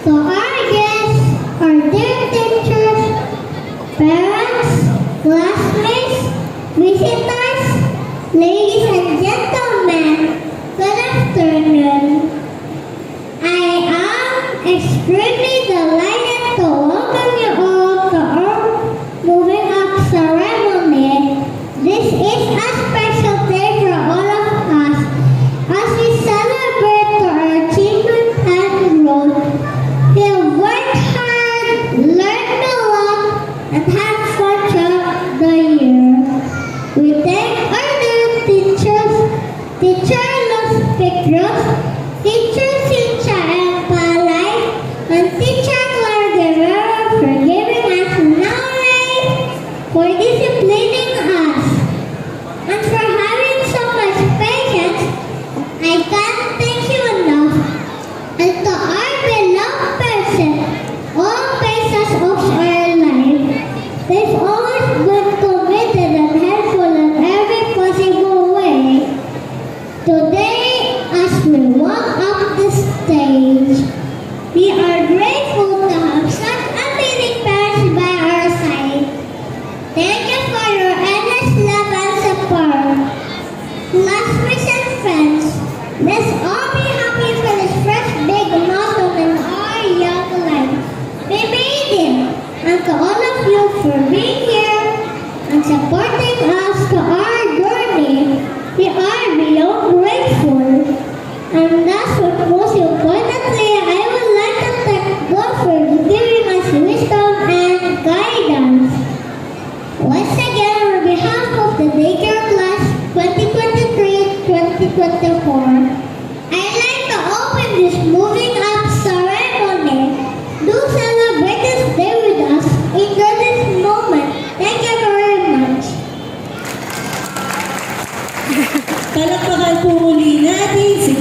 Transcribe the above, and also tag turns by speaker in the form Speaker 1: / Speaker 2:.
Speaker 1: To our guests, our dear teachers, parents, classmates, visitors, ladies and gentlemen, good afternoon. I am extremely delighted to welcome you all to our moving up ceremony. This is a special day for all of us as we celebrate to our children and growth. We have worked hard, learned a lot, and had fun throughout the year. We thank our new teachers, Teacher Luz Picruz, Teacher Cynthia M. Palay, and Teacher Clara Guerrero for giving us knowledge, for disciplining us, and for having so much patience. I can't thank you enough. And to our beloved person, all phases of our life, they've always been committed and helpful in every possible way. Today, as we walk up the stage, we are grateful to have such amazing parents by our side. Thank you for your endless love and support. Classmates and friends, let's all be happy for this fresh big milestone in our young life. We made it! And to all of you for being here and supporting us to our journey, we are beyond grateful. And that's what most importantly, I would like to thank God for giving us wisdom and guidance. Once again, on behalf of the daycare class 2023-2024, I'd like to open this moving up ceremony. Do celebrate this day with us. Enjoy this moment. Thank you very much.
Speaker 2: Palakpakan po muli natin si